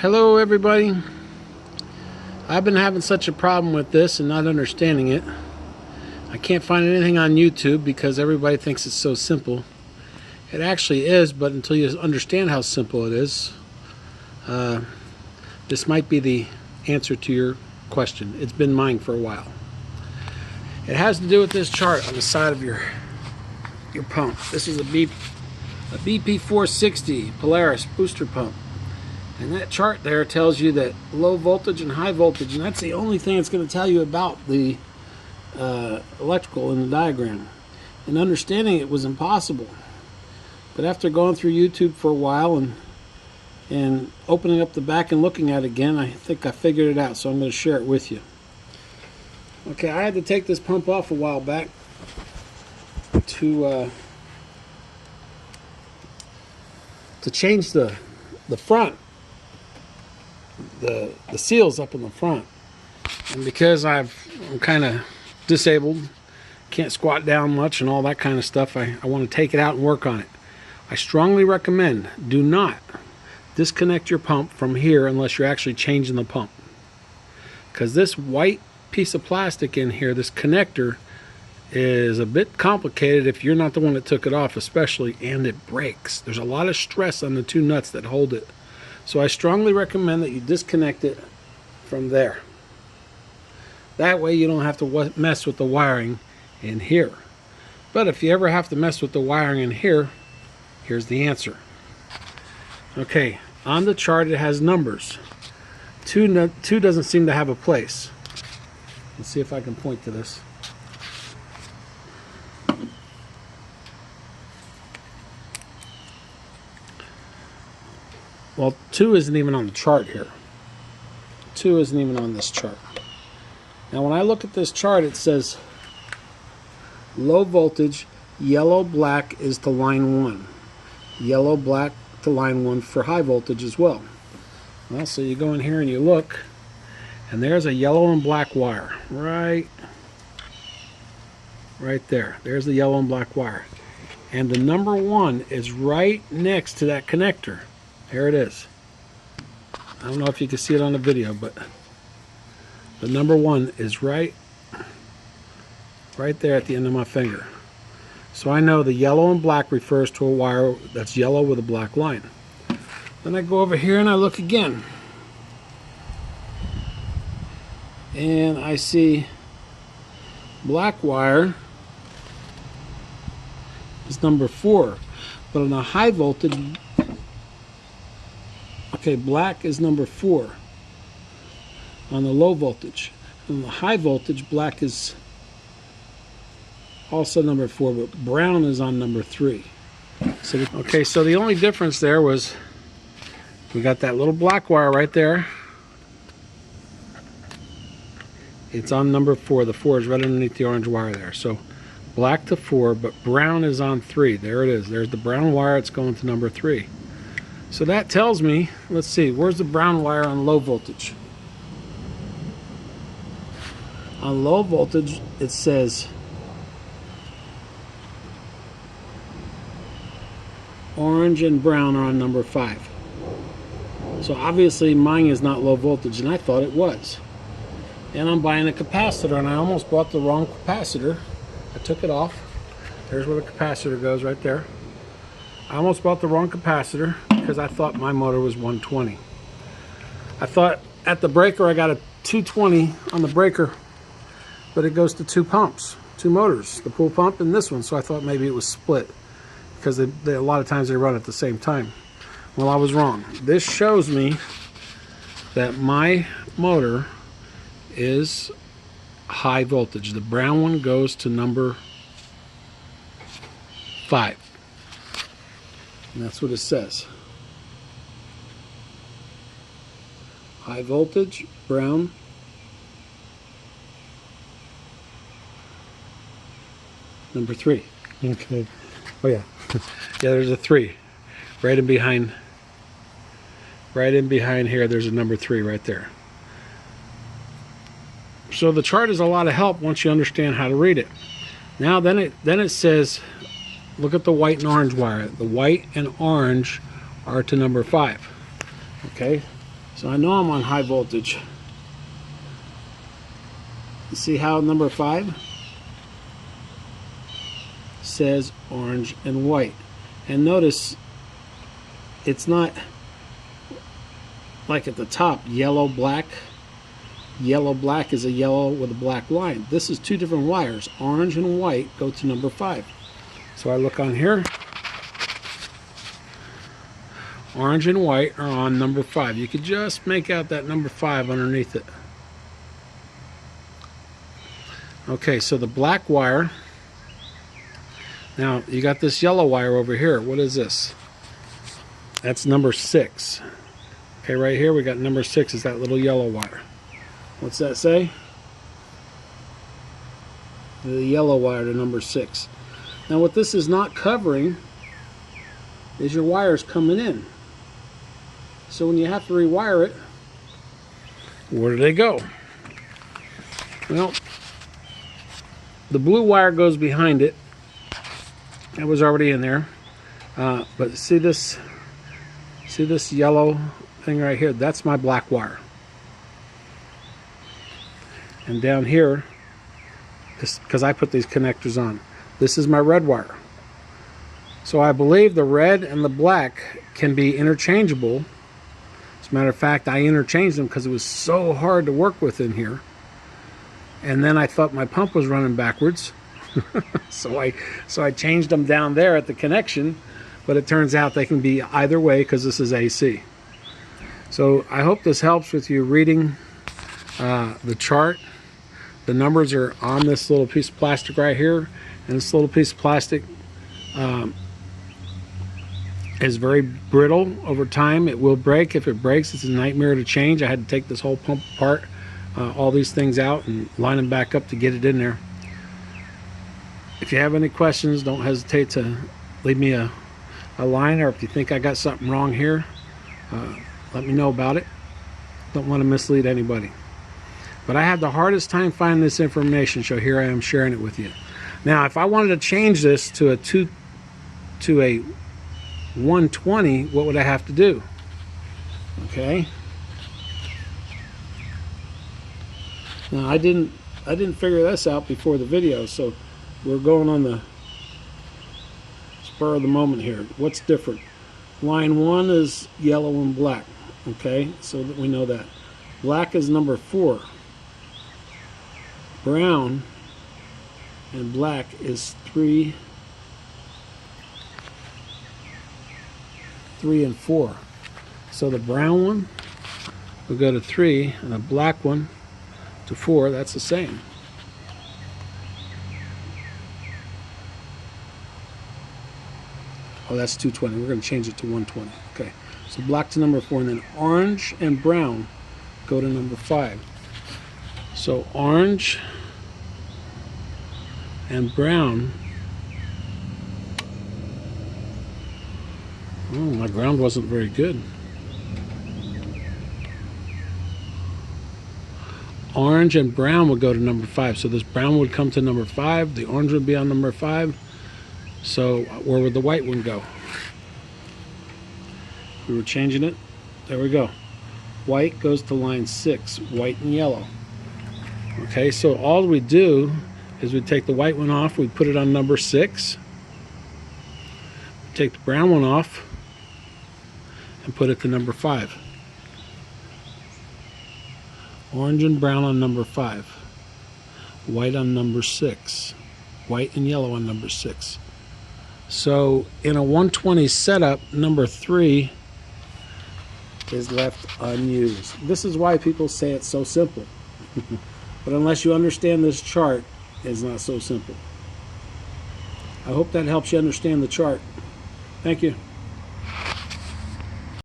Hello everybody. I've been having such a problem with this and not understanding it. I can't find anything on YouTube because everybody thinks it's so simple. It actually is, but until you understand how simple it is, this might be the answer to your question. It's been mine for a while. It has to do with this chart on the side of your pump. This is a PB4-60 Polaris booster pump. And that chart there tells you that low voltage and high voltage, and that's the only thing it's going to tell you about the electrical in the diagram. And understanding it was impossible. But after going through YouTube for a while and opening up the back and looking at it again, I think I figured it out, so I'm going to share it with you. Okay, I had to take this pump off a while back to change the front. The seals up in the front, and because I'm kind of disabled, can't squat down much and all that kind of stuff, I want to take it out and work on it. I strongly recommend do not disconnect your pump from here unless you're actually changing the pump, because this white piece of plastic in here, this connector, is a bit complicated if you're not the one that took it off especially, and it breaks. There's a lot of stress on the two nuts that hold it. So I strongly recommend that you disconnect it from there. That way you don't have to mess with the wiring in here. But if you ever have to mess with the wiring in here, here's the answer. Okay, on the chart it has numbers. Two doesn't seem to have a place. Let's see if I can point to this. Well, 2 isn't even on the chart here. 2 isn't even on this chart. Now, when I look at this chart, it says low voltage, yellow, black is to line 1. Yellow, black to line 1 for high voltage as well. Well, so you go in here and you look, and there's a yellow and black wire right there. There's the yellow and black wire. And the number 1 is right next to that connector. There it is. I don't know if you can see it on the video, but the number 1 is right there at the end of my finger. So I know the yellow and black refers to a wire that's yellow with a black line. Then I go over here and I look again. And I see black wire is number 4. But on a high voltage, okay, black is number 4 on the low voltage. On the high voltage, black is also number 4, but brown is on number 3. So, okay, so the only difference there was we got that little black wire right there. It's on number 4. The 4 is right underneath the orange wire there. So black to 4, but brown is on 3. There it is. There's the brown wire. It's going to number 3. So that tells me, let's see, where's the brown wire on low voltage? On low voltage, it says orange and brown are on number 5. So obviously mine is not low voltage, and I thought it was. And I'm buying a capacitor, and I almost bought the wrong capacitor. I took it off. There's where the capacitor goes, right there. I almost bought the wrong capacitor because I thought my motor was 120. I thought at the breaker I got a 220 on the breaker, but it goes to 2 pumps, 2 motors, the pool pump and this one, so I thought maybe it was split because a lot of times they run at the same time. Well, I was wrong. This shows me that my motor is high voltage. The brown one goes to number 5. And that's what it says. High voltage, brown. Number 3. Okay. Oh yeah. Yeah, there's a 3. Right in behind here, there's a number 3 right there. So the chart is a lot of help once you understand how to read it. Now then it says, look at the white and orange wire. The white and orange are to number 5. Okay, So I know I'm on high voltage. You see how number 5 says orange and white. And notice it's not like at the top, yellow, black. Yellow, black is a yellow with a black line. This is 2 different wires. Orange and white go to number 5. So I look on here. Orange and white are on number 5. You could just make out that number 5 underneath it. Okay, so the black wire. Now, you got this yellow wire over here. What is this? That's number 6. Okay, right here we got number 6 is that little yellow wire. What's that say? The yellow wire to number 6. Now, what this is not covering is your wires coming in. So when you have to rewire it, where do they go? Well, the blue wire goes behind it. It was already in there. But see this yellow thing right here? That's my black wire. And down here, because I put these connectors on, this is my red wire. So I believe the red and the black can be interchangeable. As a matter of fact, I interchanged them because it was so hard to work with in here. And then I thought my pump was running backwards. so I changed them down there at the connection, but it turns out they can be either way because this is AC. So I hope this helps with you reading the chart. The numbers are on this little piece of plastic right here, and this little piece of plastic is very brittle over time. It will break. If it breaks, it's a nightmare to change. I had to take this whole pump apart, all these things out, and line them back up to get it in there. If you have any questions, don't hesitate to leave me a line, or if you think I got something wrong here, let me know about it. Don't want to mislead anybody. But I had the hardest time finding this information, so here I am sharing it with you. Now, if I wanted to change this to a 120, what would I have to do? Okay. Now I didn't figure this out before the video, so we're going on the spur of the moment here. What's different? Line 1 is yellow and black. Okay, so that we know that. Black is number 4. Brown and black is 3 and 4. So the brown one will go to 3 and the black one to 4. That's the same. Oh, that's 220. We're going to change it to 120. Okay. So black to number 4, and then orange and brown go to number 5. So orange and brown. Oh, my ground wasn't very good. Orange and brown would go to number 5. So this brown would come to number 5. The orange would be on number 5. So where would the white one go? We were changing it. There we go. White goes to line 6. White and yellow. Okay, so all we do is we take the white one off. We put it on number 6. Take the brown one off and put it to number 5. Orange and brown on number 5. White on number 6. White and yellow on number 6. So in a 120 setup, number 3 is left unused. This is why people say it's so simple. But unless you understand this chart, it's not so simple. I hope that helps you understand the chart. Thank you.